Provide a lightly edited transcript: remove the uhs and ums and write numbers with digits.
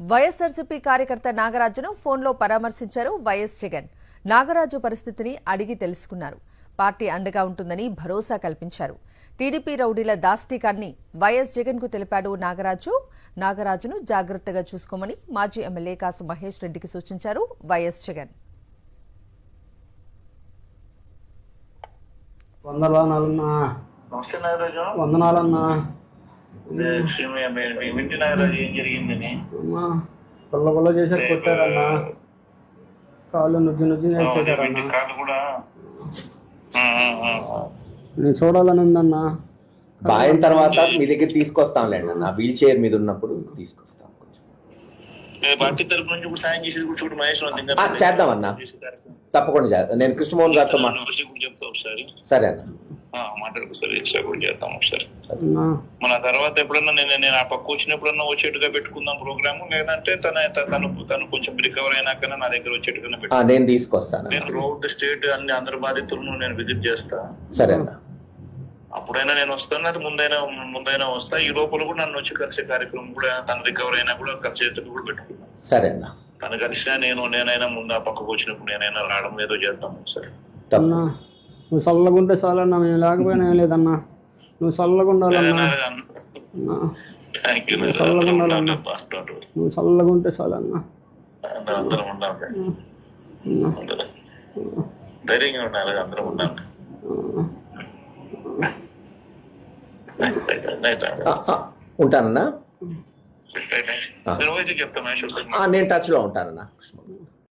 వైఎస్ఆర్సీపీ కార్యకర్త నాగరాజును ఫోన్లో పరామర్శించారు వైఎస్ జగన్. నాగరాజు పరిస్థితిని అడిగి తెలుసుకున్నారు. పార్టీ అండగా ఉంటుందని భరోసా కల్పించారు. టీడీపీ రౌడీల దాష్టీకాన్ని వైఎస్ జగన్ కు తెలిపాడు నాగరాజును జాగ్రత్తగా చూసుకోమని మాజీ ఎమ్మెల్యే కాసు మహేష్ రెడ్డికి సూచించారు వైఎస్ జగన్. వందనాలన్నా. ఏం జరిగిందని కొల్ల చేశారు, కొట్టారన్నా. కాళ్ళు నుజ్జు చేశారన్నా. నేను చూడాలని ఉందన్నా. బాయిన తర్వాత మీ దగ్గర తీసుకొస్తాంలేండి అన్న, వీల్ చైర్ మీద ఉన్నప్పుడు తీసుకొస్తాం. పార్టీ తరపు నుంచి కూడా సాయం చేసేది కూడా చూడు మహేష్ చేద్దాం అన్న, తప్పకుండా చేద్దాం. నేను కృష్ణమోహన్ గారితో చెప్తా ఒకసారి. సరే అన్న, మాట్లాడుకు సార్ కూడా చేద్దాం ఒకసారి. మన తర్వాత ఎప్పుడన్నా నేను ఆ పక్క వచ్చినప్పుడన్నా వచ్చేట్టుగా పెట్టుకుందాం ప్రోగ్రామ్, లేదంటే తను కొంచెం రికవర్ అయినాకన్నా నా దగ్గర వచ్చేట్టుగా పెట్టుకుంటాను. నేను తీసుకొస్తాను. నేను త్రూఅవుట్ ది స్టేట్ అన్ని అందరి బాధితులను నేను విజిట్ చేస్తా. సరే అన్న, అప్పుడైనా నేను వస్తాను, అది ముందైనా వస్తా. ఈ లోపల కూడా నన్ను వచ్చి కలిసే కార్యక్రమం కూడా తను రికవర్ అయినా కూడా కలిసేట్టుగా కూడా పెట్టుకున్నాను. సరే అన్న, తను కలిసినా నేనైనా ముందు ఆ పక్కకు వచ్చినప్పుడు నేనైనా రావడం ఏదో చేద్దాం సరే. నువ్వు చల్లగుంటే చాలన్నా, మేము లేకపోయినా ఏం లేదన్నా. నువ్వు చల్లగా ఉండాలన్నా. నువ్వు చల్లగుంటే చాలన్నా. అందరం ఉండాలి, ధైర్యంగా ఉండాలి, అందరం ఉండాలి. ఉంటానన్నా. చెప్తా మహేష్. నేను టచ్ లో ఉంటానన్నా.